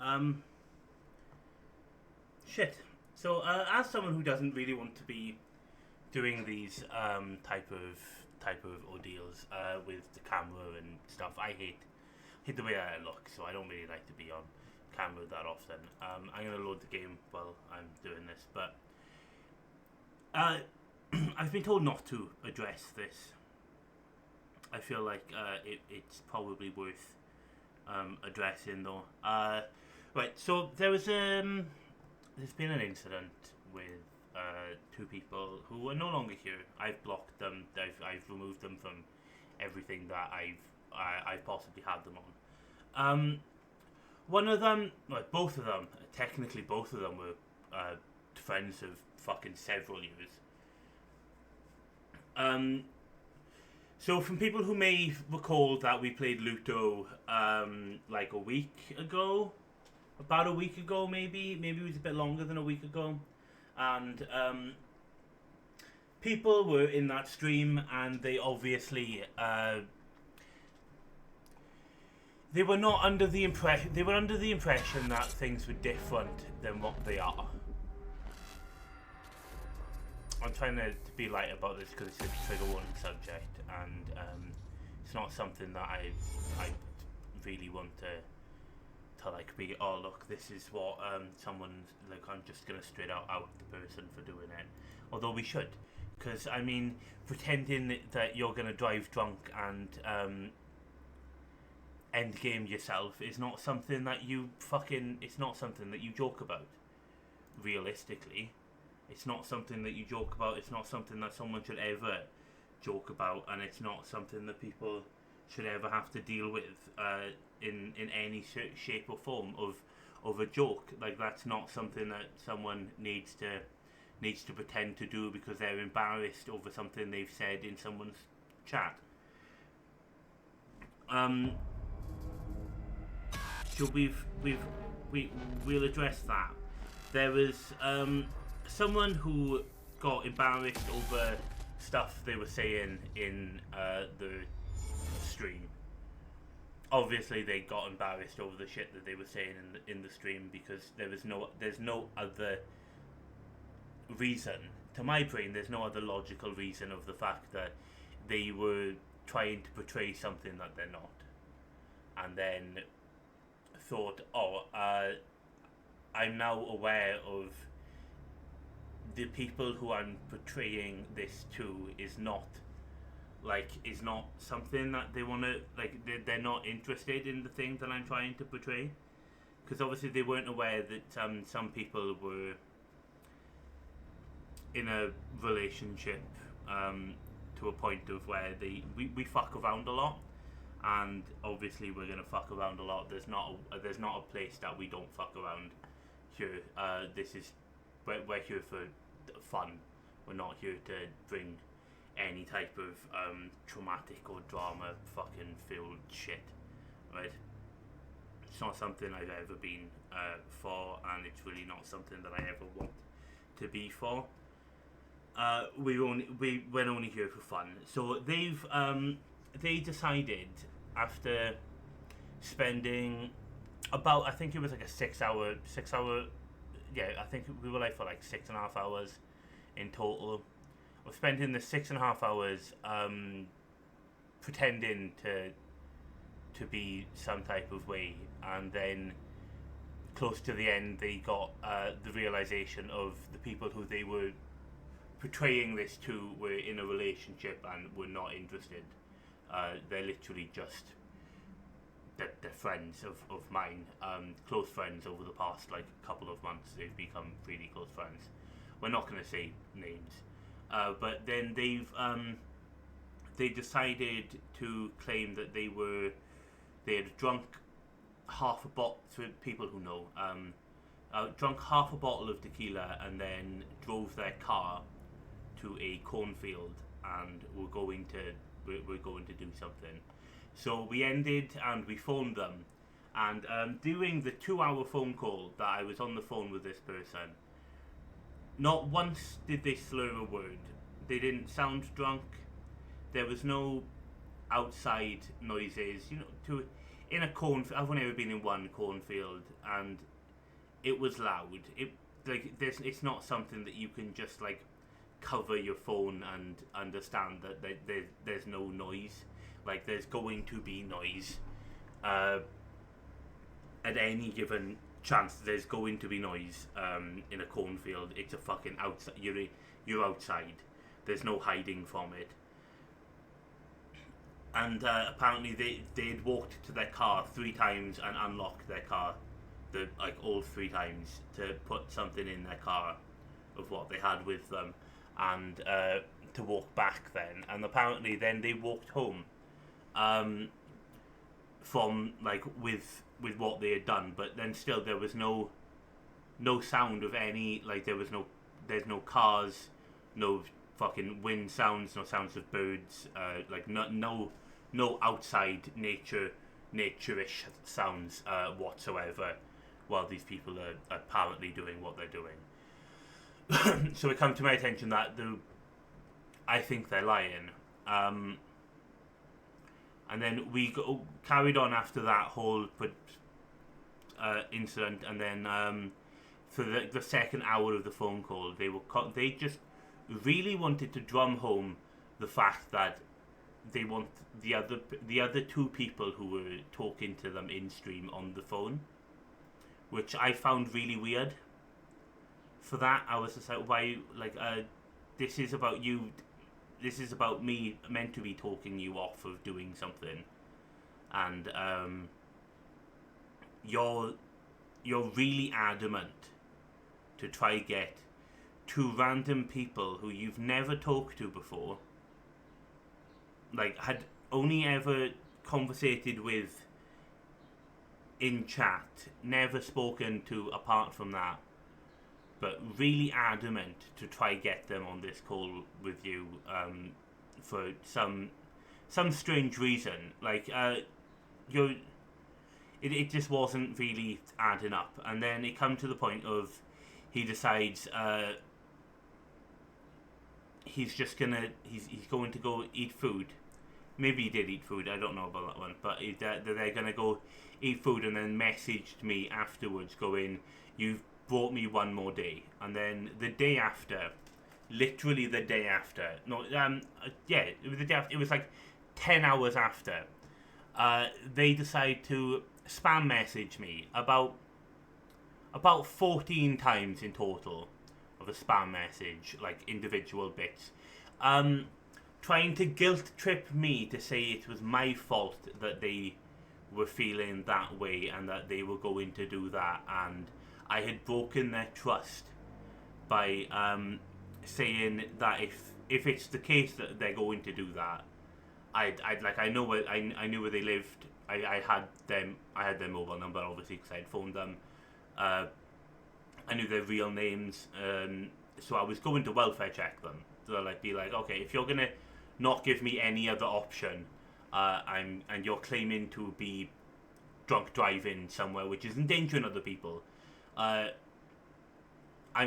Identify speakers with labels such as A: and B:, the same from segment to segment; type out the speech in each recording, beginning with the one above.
A: Um, shit. So, as someone who doesn't really want to be doing these type of ordeals with the camera and stuff, I hate the way I look. So I don't really like to be on camera that often. I'm gonna load the game while I'm doing this, but uh, I've been told not to address this. I feel like it's probably worth addressing though. Right, so there's been an incident with two people who are no longer here. I've blocked them. I've removed them from everything that I've possibly had them on. One of them, well, both of them, technically both of them were friends of fucking several years. Um, so from people who may recall that we played Luto like a week ago, about a week ago maybe it was a bit longer than a week ago, and people were in that stream and they obviously they were not under the impression they were under the impression that things were different than what they are. I'm trying to be light about this because it's a trigger warning subject, and it's not something that I really want to like be. Oh look, this is what someone's like. I'm just gonna straight out the person for doing it. Although we should, because I mean, pretending that you're gonna drive drunk and end game yourself is not something that you fucking. It's not something that you joke about. Realistically. It's not something that you joke about. It's not something that someone should ever joke about, and it's not something that people should ever have to deal with in any shape or form of a joke. Like that's not something that someone needs to pretend to do because they're embarrassed over something they've said in someone's chat. So we'll address that. There was someone who got embarrassed over stuff they were saying in the stream. Obviously, they got embarrassed over the shit that they were saying in the stream because there's no other reason. To my brain, there's no other logical reason of the fact that they were trying to portray something that they're not, and then thought, I'm now aware of the people who I'm portraying this to is not something that they want to like. They're not interested in the thing that I'm trying to portray, because obviously they weren't aware that some people were in a relationship to a point of where we fuck around a lot, and obviously we're gonna fuck around a lot. There's not a place that we don't fuck around here. This is we're here for fun. We're not here to bring any type of traumatic or drama fucking filled shit, right? It's not something I've ever been for, and it's really not something that I ever want to be for. We're only here for fun. So they decided after spending about, I think it was like a 6 hour, yeah, I think we were like for like 6.5 hours in total. We're spending the 6.5 hours pretending to be some type of way, and then close to the end they got the realization of the people who they were portraying this to were in a relationship and were not interested. They're literally just they're friends of mine, close friends. Over the past like couple of months they've become really close friends. We're not going to say names, but then they decided to claim that they had drunk half a bottle, to people who know, drunk half a bottle of tequila and then drove their car to a cornfield and we're going to do something. So we ended and we phoned them, and during the 2-hour phone call that I was on the phone with this person, not once did they slur a word. They didn't sound drunk. There was no outside noises. in a I've only ever been in one cornfield, and it was loud. It's not something that you can just like cover your phone and understand that there's no noise. Like, there's going to be noise. At any given chance, there's going to be noise in a cornfield. It's a fucking outside. You're outside. There's no hiding from it. And apparently they'd walked to their car 3 times and unlocked their car, all 3 times, to put something in their car of what they had with them, and to walk back then. And apparently then they walked home from like with what they had done, but then still there was no sound of any, like there's no cars, no fucking wind sounds, no sounds of birds, like no outside nature-ish sounds whatsoever, while these people are apparently doing what they're doing. So it come to my attention that I think they're lying. And then we carried on after that whole incident, and then for the second hour of the phone call, they just really wanted to drum home the fact that they want the other 2 people who were talking to them in stream on the phone, which I found really weird. For that, I was just like, why? Like, this is about you. This is about me, meant to be talking you off of doing something, and you're really adamant to try get 2 random people who you've never talked to before, like had only ever conversated with in chat, never spoken to apart from that, but really adamant to try get them on this call with you for some strange reason. Like, it just wasn't really adding up. And then it come to the point of he decides he's going to go eat food. Maybe he did eat food, I don't know about that one, but they're going to go eat food, and then messaged me afterwards going, "You've brought me one more day." And then the day after, literally the day after, it was the day after, it was like 10 hours after, they decide to spam message me about 14 times in total of a spam message, like individual bits, trying to guilt trip me to say it was my fault that they were feeling that way and that they were going to do that, and I had broken their trust by saying that if it's the case that they're going to do that, I knew where they lived. I had their mobile number, obviously, because I had phoned them. I knew their real names, so I was going to welfare check them. So be like, okay, if you're gonna not give me any other option, and you're claiming to be drunk driving somewhere which is endangering other people, I'm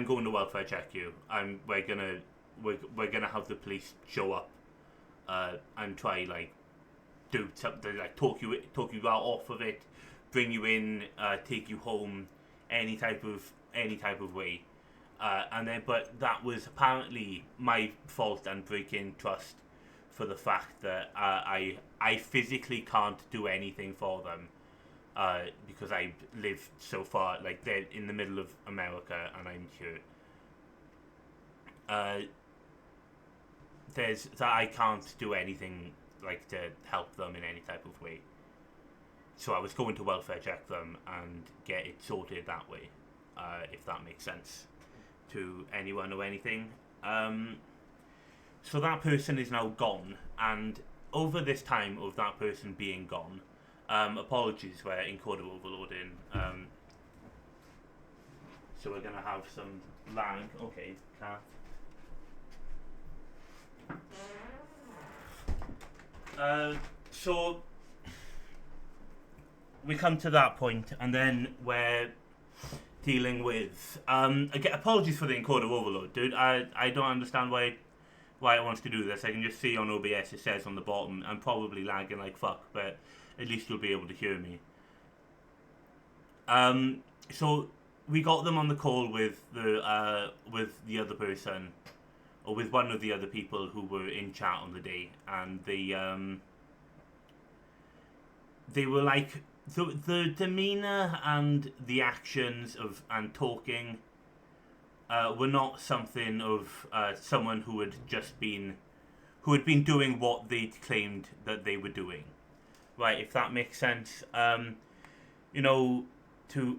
A: going to welfare check you. We're gonna have the police show up and try do something, talk you out off of it, bring you in, take you home, any type of way. But that was apparently my fault and breaking trust for the fact that I physically can't do anything for them because I live so far, they're in the middle of America and I'm here. I can't do anything to help them in any type of way. So I was going to welfare check them and get it sorted that way, if that makes sense to anyone or anything. So that person is now gone, and over this time of that person being gone, apologies, we're encoder overloading. So we're going to have some lag. Okay, cat. So we come to that point, and then we're dealing with again, apologies for the encoder overload, dude. I don't understand why why it wants to do this. I can just see on OBS it says on the bottom, I'm probably lagging like fuck, but at least you'll be able to hear me. So we got them on the call with the other person, or with one of the other people who were in chat on the day, and they were like the demeanor and the actions of and talking were not something of someone who had been doing what they claimed that they were doing, right? If that makes sense. You know,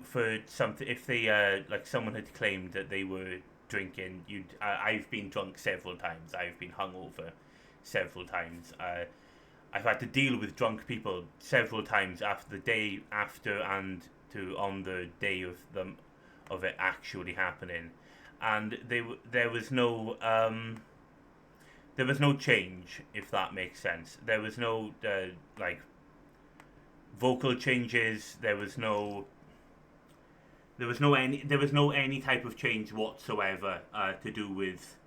A: for something, if they like someone had claimed that they were drinking, I've been drunk several times. I've been hungover several times. I've had to deal with drunk people several times after the day after and on the day of it actually happening, and there was no change, if that makes sense. There was no like vocal changes. There was no any type of change whatsoever to do with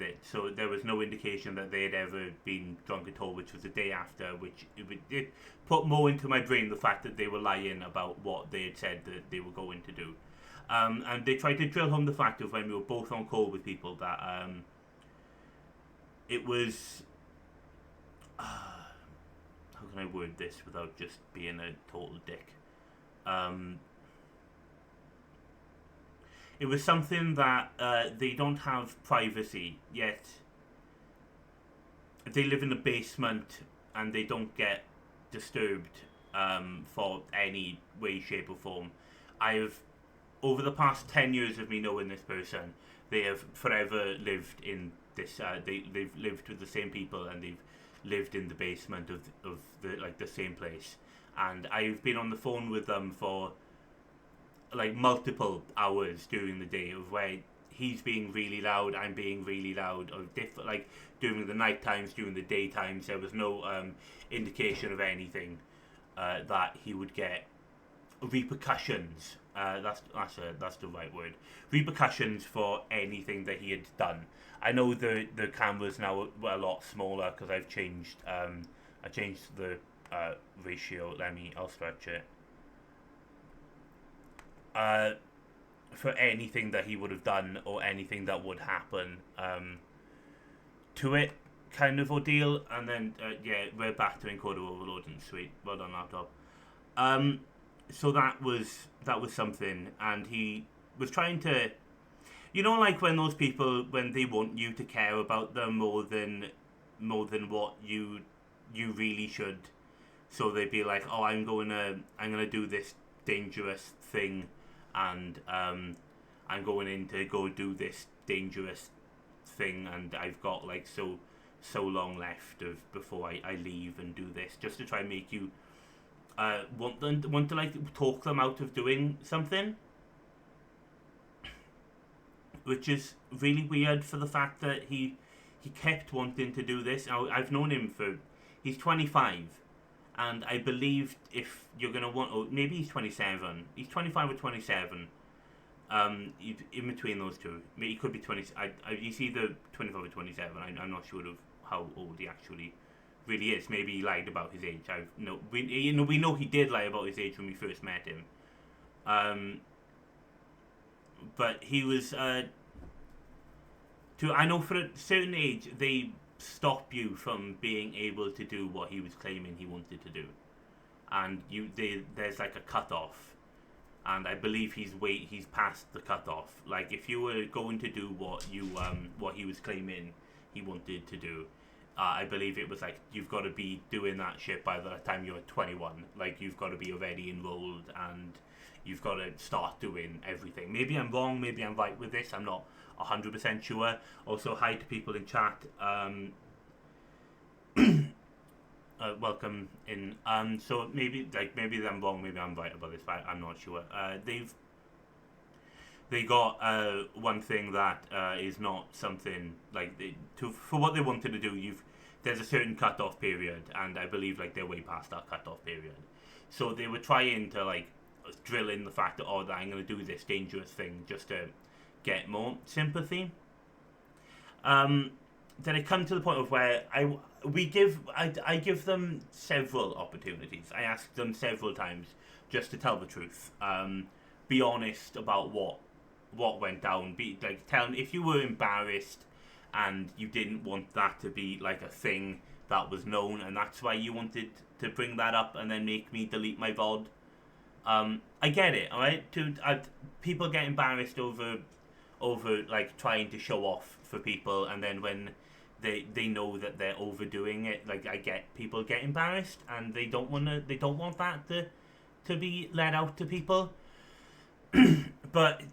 A: it. So there was no indication that they had ever been drunk at all, which was the day after, which it put more into my brain the fact that they were lying about what they had said that they were going to do. And they tried to drill home the fact of when we were both on call with people that it was how can I word this without just being a total dick? It was something that they don't have privacy, yet they live in a basement and they don't get disturbed for any way, shape or form. Over the past 10 years of me knowing this person, they have forever lived in this, they've lived with the same people, and they've lived in the basement of the same place. And I've been on the phone with them for like multiple hours during the day, of where he's being really loud, I'm being really loud, or different, like during the night times, during the day times. There was no indication of anything that he would get repercussions. That's the right word. Repercussions for anything that he had done. I know the cameras now are a lot smaller because I've changed. I changed the ratio. I'll stretch it. For anything that he would have done or anything that would happen to it, kind of ordeal. And then we're back to encoder overload, and sweet, well done laptop. So that was something, and he was trying to, like when those people, when they want you to care about them more than what you really should, so they'd be like, oh, I'm gonna do this dangerous thing, and I'm going in to go do this dangerous thing, and I've got like so long left before I leave and do this, just to try and make you want to like talk them out of doing something, which is really weird for the fact that he kept wanting to do this. Now, I've known him he's 25, and I believe if you're going to want, or maybe he's 27, he's 25 or 27, in between those two. He could be 20, he's either 25 or 27, I'm not sure of how old he actually really is. Maybe he lied about his age. We know he did lie about his age when we first met him. But he was, I know for a certain age, they stop you from being able to do what he was claiming he wanted to do. And there's like a cut-off. And I believe he's past the cut-off. Like, if you were going to do what he was claiming he wanted to do, I believe it was like, you've got to be doing that shit by the time you're 21. Like, you've got to be already enrolled, and you've got to start doing everything. Maybe I'm wrong, maybe I'm right with this, I'm not 100% sure. Also, hi to people in chat. Welcome in. So maybe I'm wrong, maybe I'm right about this, but I'm not sure. They got one thing that is not something like for what they wanted to do. There's a certain cut-off period, and I believe like they're way past that cut-off period. So they were trying to like drill in the fact that that I'm going to do this dangerous thing just to get more sympathy. then it come to the point of where I give them several opportunities. I ask them several times just to tell the truth. Be honest about what went down. Be like, tell if you were embarrassed and you didn't want that to be like a thing that was known, and that's why you wanted to bring that up and then make me delete my VOD. I get it, alright? People get embarrassed over like trying to show off for people, and then when they know that they're overdoing it, like I get people get embarrassed and they don't want that to be let out to people. But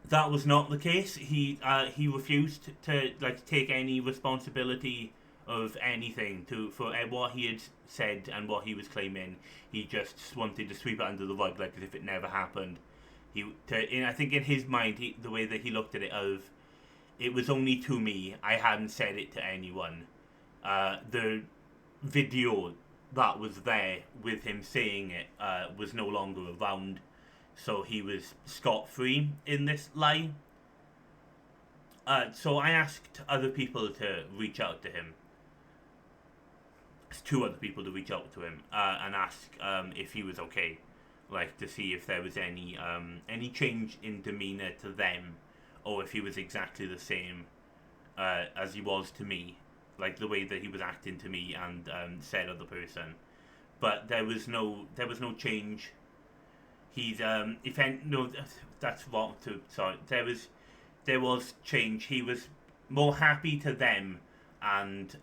A: that was not the case. He refused to like take any responsibility of anything for what he had said and what he was claiming. He just wanted to sweep it under the rug, like as if it never happened. I think in his mind, the way that he looked at it was only to me. I hadn't said it to anyone. The video that was there with him saying it was no longer around, so he was scot-free in this lie. So I asked other people to reach out to him. Two other people to reach out to him and ask if he was okay, like to see if there was any change in demeanor to them, or if he was exactly the same as he was to me, like the way that he was acting to me and said other person. But there was no change. He's that's wrong too. Sorry, there was change. He was more happy to them and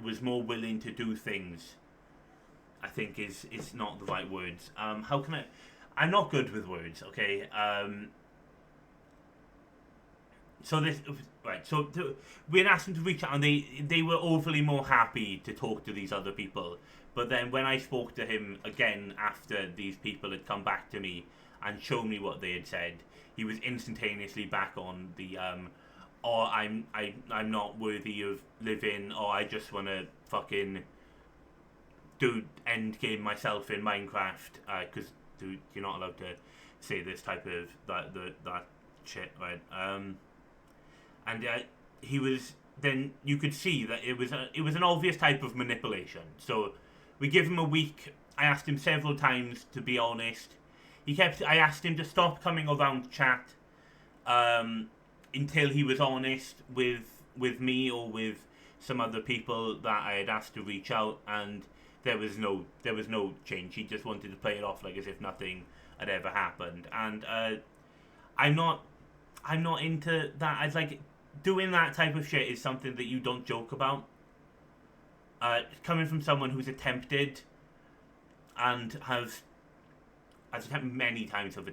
A: was more willing to do things. I think is not the right words. How can I'm not good with words. Okay. So we had asked them to reach out, and they were overly more happy to talk to these other people. But then when I spoke to him again after these people had come back to me and shown me what they had said, he was instantaneously back on the or I'm not worthy of living, or I just want to fucking do end game myself in Minecraft, because you're not allowed to say this type of that shit, right? And he was, then you could see that it was an obvious type of manipulation. So we give him a week. I asked him several times to be honest. I asked him to stop coming around chat until he was honest with me or with some other people that I had asked to reach out, and there was no change. He just wanted to play it off like as if nothing had ever happened. And I'm not into that. I like doing that type of shit is something that you don't joke about. Coming from someone who's attempted and has attempted many times, and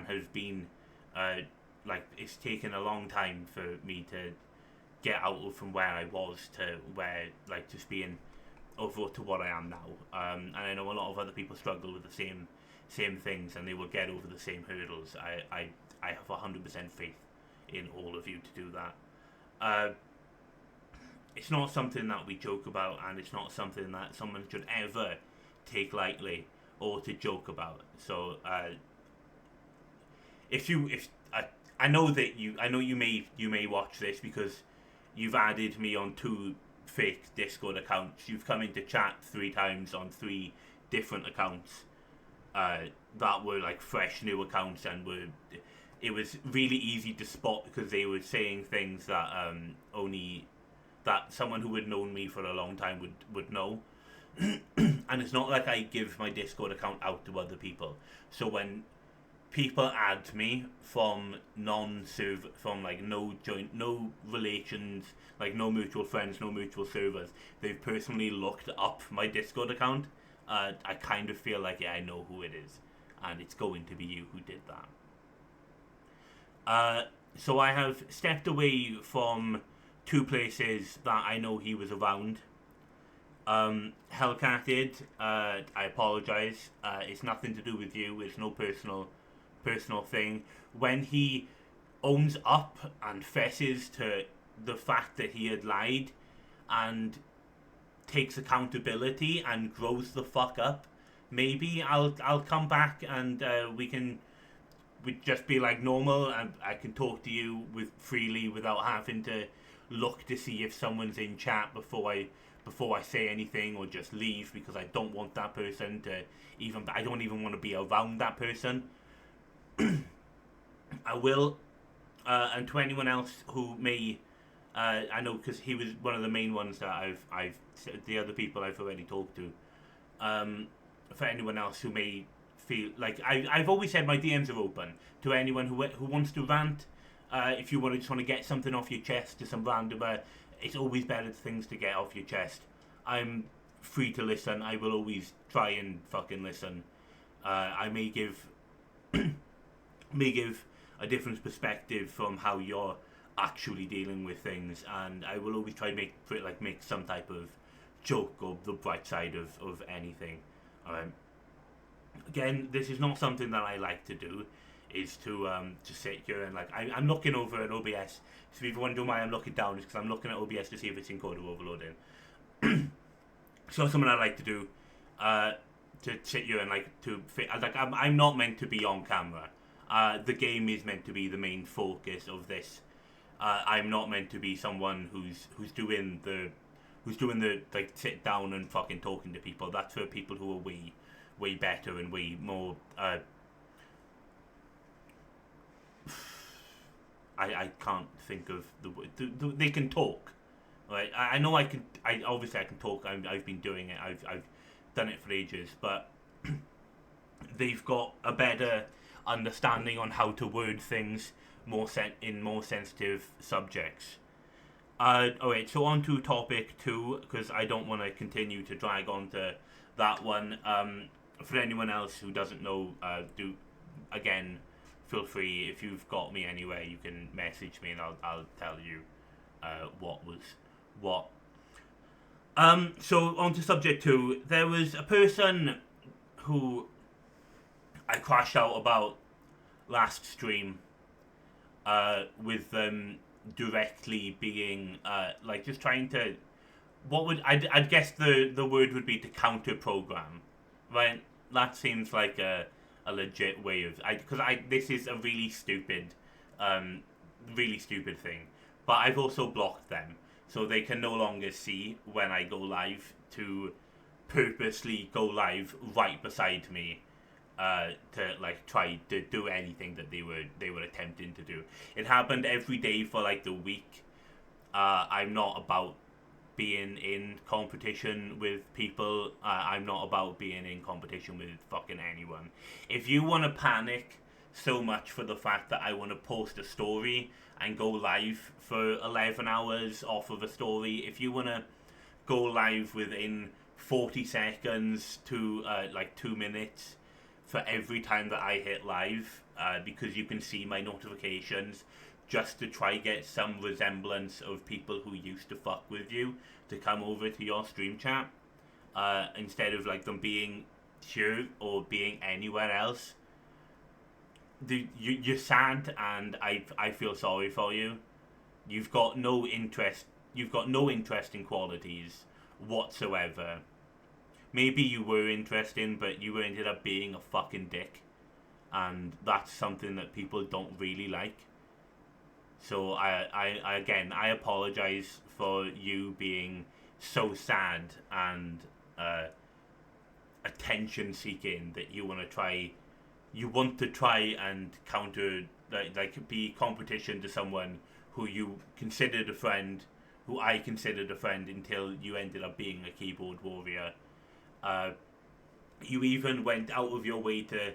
A: has been like it's taken a long time for me to get out from where I was to where, like, just being over to what I am now. And I know a lot of other people struggle with the same things, and they will get over the same hurdles. I have 100% faith in all of you to do that. It's not something that we joke about, and it's not something that someone should ever take lightly or to joke about. So I know you may watch this because you've added me on 2 fake Discord accounts. You've come into chat 3 times on 3 different accounts that were like fresh new accounts, and it was really easy to spot because they were saying things that only that someone who had known me for a long time would know. And it's not like I give my Discord account out to other people. So when people add me from from like no relations, like no mutual friends, no mutual servers, they've personally looked up my Discord account. I kind of feel like, yeah, I know who it is, and it's going to be you who did that. So I have stepped away from 2 places that I know he was around. Hellcat did. I apologise. It's nothing to do with you. It's no personal thing. When he owns up and fesses to the fact that he had lied and takes accountability and grows the fuck up, maybe I'll come back and we can would just be like normal, and I can talk to you with freely without having to look to see if someone's in chat before I say anything, or just leave because I don't want that person to even. I don't even want to be around that person. I will, and to anyone else who may, I know because he was one of the main ones that I've the other people I've already talked to. For anyone else who may feel like I've always said my DMs are open to anyone who wants to rant. If you just want to get something off your chest to some randomer, it's always better things to get off your chest. I'm free to listen. I will always try and fucking listen. I may give a different perspective from how you're actually dealing with things, and I will always try to make some type of joke or the bright side of anything. Again, this is not something that I like to do, is to sit here and I'm looking over at OBS. So if you wonder why I'm looking down, it's because I'm looking at OBS to see if it's encoder overloading. So something I like to do, to sit here and I'm not meant to be on camera. The game is meant to be the main focus of this. I'm not meant to be someone who's doing the sit down and fucking talking to people. That's for people who are way better and way more. I can't think of the word. They can talk, right? I know I can. Obviously I can talk. I've been doing it. I've done it for ages, but they've got a better understanding on how to word things in more sensitive subjects. Alright, so on to topic 2, because I don't want to continue to drag on to that one. For anyone else who doesn't know, feel free, if you've got me anywhere, you can message me and I'll tell you what was what. So on to subject 2. There was a person who I crashed out about last stream, with them directly being just trying to, I'd guess the word would be to counter program, right? That seems like a legit way of, because this is a really stupid thing, but I've also blocked them so they can no longer see when I go live, to purposely go live right beside me, to try to do anything that they were attempting to do. It happened every day for the week. I'm not about being in competition with people. I'm not about being in competition with fucking anyone. If you want to panic so much for the fact that I want to post a story and go live for 11 hours off of a story, if you want to go live within 40 seconds to 2 minutes for every time that I hit live, because you can see my notifications, just to try get some resemblance of people who used to fuck with you to come over to your stream chat, instead of them being here or being anywhere else. You're sad, and I feel sorry for you. You've got no interest in qualities whatsoever. Maybe you were interesting, but you ended up being a fucking dick, and that's something that people don't really like. So I apologize for you being so sad and attention seeking that you want to try and counter, be competition to someone who you considered a friend, who I considered a friend, until you ended up being a keyboard warrior. You even went out of your way to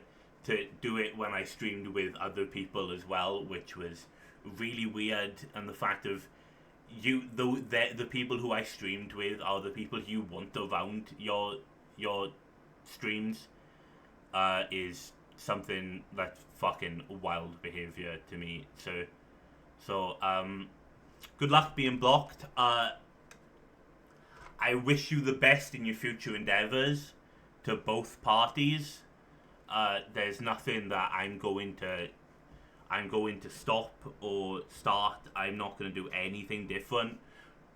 A: do it when I streamed with other people as well, which was really weird. And the fact of the people who I streamed with are the people you want around your streams, is something that's fucking wild behavior to me. So good luck being blocked. I wish you the best in your future endeavors to both parties. There's nothing that I'm going to stop or start. I'm not going to do anything different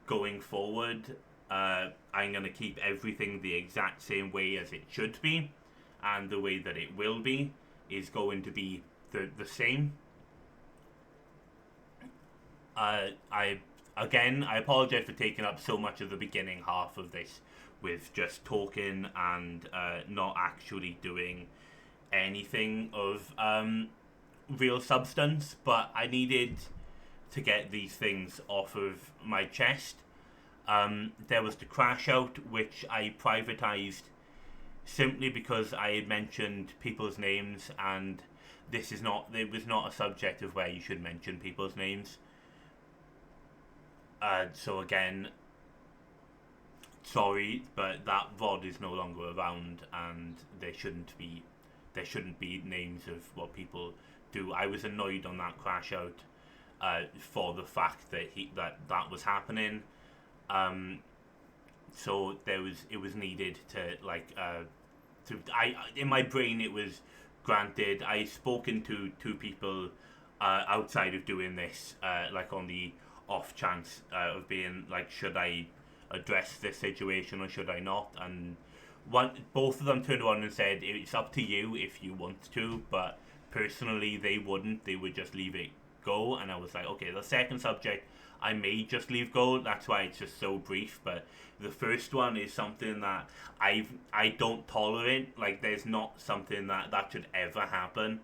A: going forward. I'm going to keep everything the exact same way as it should be, and the way that it will be is going to be the same. I apologize for taking up so much of the beginning half of this with just talking and not actually doing anything of real substance, but I needed to get these things off of my chest. There was the crash out, which I privatized simply because I had mentioned people's names, and it was not a subject of where you should mention people's names. So again, sorry, but that VOD is no longer around, and there shouldn't be names of what people do. I was annoyed on that crash out for the fact that that was happening. So it was needed to in my brain it was granted. I spoken to two people outside of doing this, on the off chance of being like, should I address this situation or should I not? And both of them turned around and said it's up to you if you want to, but personally they wouldn't. They would just leave it go. And I was like, okay, the second subject I may just leave go. That's why it's just so brief. But the first one is something that I don't tolerate. Like, there's not something that should ever happen.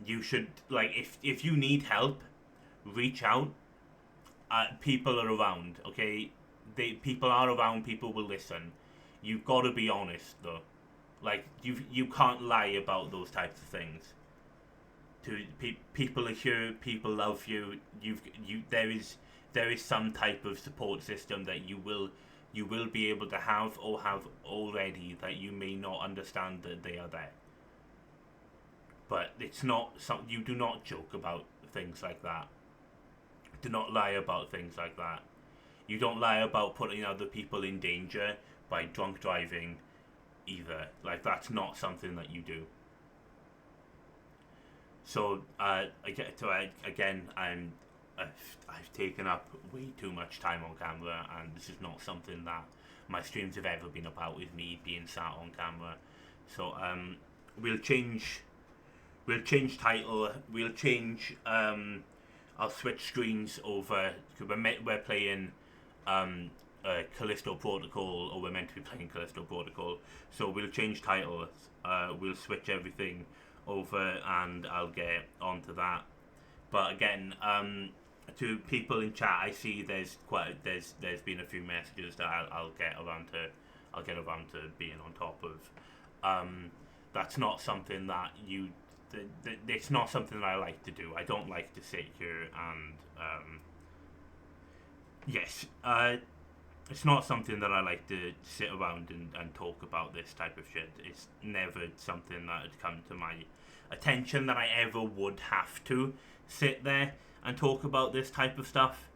A: You should, like, if you need help, reach out. People are around, okay? People are around. People will listen. You've got to be honest, though. Like, you can't lie about those types of things. People are here. People love you. There is some type of support system that you will be able to have or have already, that you may not understand that they are there. But it's not you do not joke about things like that. Do not lie about things like that. You don't lie about putting other people in danger by drunk driving either. Like, that's not something that you do. So again, I've taken up way too much time on camera, and this is not something that my streams have ever been about, with me being sat on camera. So we'll change title. We'll change. I'll switch screens over, because we're playing Callisto Protocol, or we're meant to be playing Callisto Protocol. So we'll change titles. We'll switch everything over, and I'll get onto that. But again, to people in chat, I see there's been a few messages that I'll get around to being on top of. That's not something that it's not something that I like to do. I don't like to sit here and it's not something that I like to sit around and talk about this type of shit. It's never something that had come to my attention that I ever would have to sit there and talk about this type of stuff.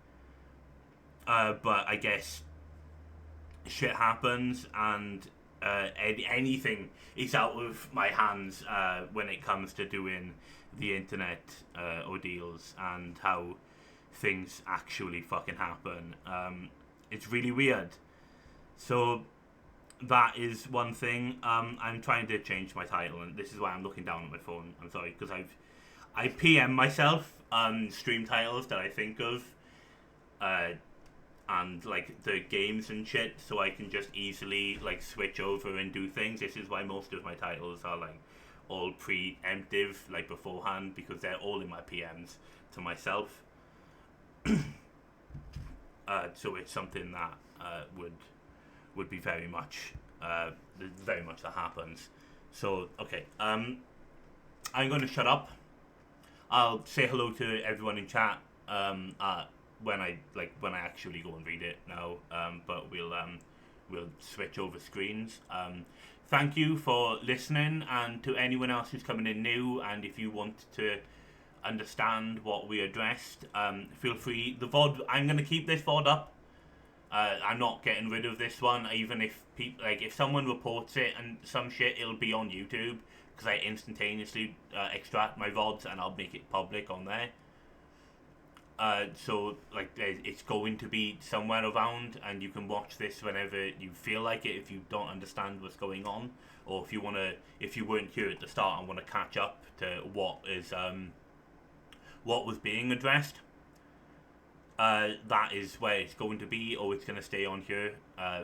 A: But I guess shit happens, and anything is out of my hands when it comes to doing the internet ordeals and how things actually fucking happen. It's really weird. So that is one thing. I'm trying to change my title, and this is why I'm looking down at my phone. I'm sorry, because I PM myself stream titles that I think of, and like the games and shit, so I can just easily like switch over and do things. This is why most of my titles are like all preemptive, like beforehand, because they're all in my PMs to myself. So it's something that would be very much that happens. So okay, I'm going to shut up. I'll say hello to everyone in chat when I actually go and read it now. But we'll switch over screens. Thank you for listening, and to anyone else who's coming in new, and if you want to understand what we addressed, feel free. The VOD, I'm going to keep this VOD up. I'm not getting rid of this one, even if if someone reports it and some shit, it'll be on YouTube, because I instantaneously extract my VODs and I'll make it public on there. So like it's going to be somewhere around, and you can watch this whenever you feel like it. If you don't understand what's going on, or if you weren't here at the start and want to catch up to what was being addressed, that is where it's going to be, or it's going to stay on here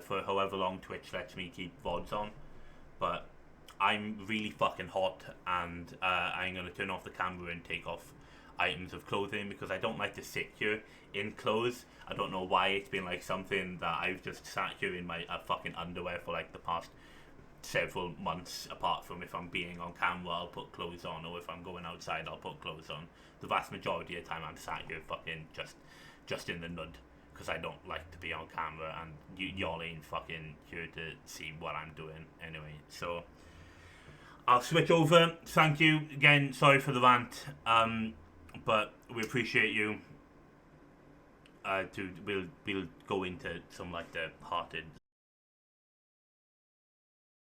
A: for however long Twitch lets me keep VODs on. But I'm really fucking hot, and I'm going to turn off the camera and take off items of clothing because I don't like to sit here in clothes. I don't know why it's been like something that I've just sat here in my fucking underwear for like the past several months, apart from if I'm being on camera I'll put clothes on, or if I'm going outside I'll put clothes on. The vast majority of the time I'm sat here fucking just in the nud because I don't like to be on camera, and y'all ain't fucking here to see what I'm doing anyway. So I'll switch over. Thank you again, sorry for the rant, but we appreciate you. We'll go into some like the hearted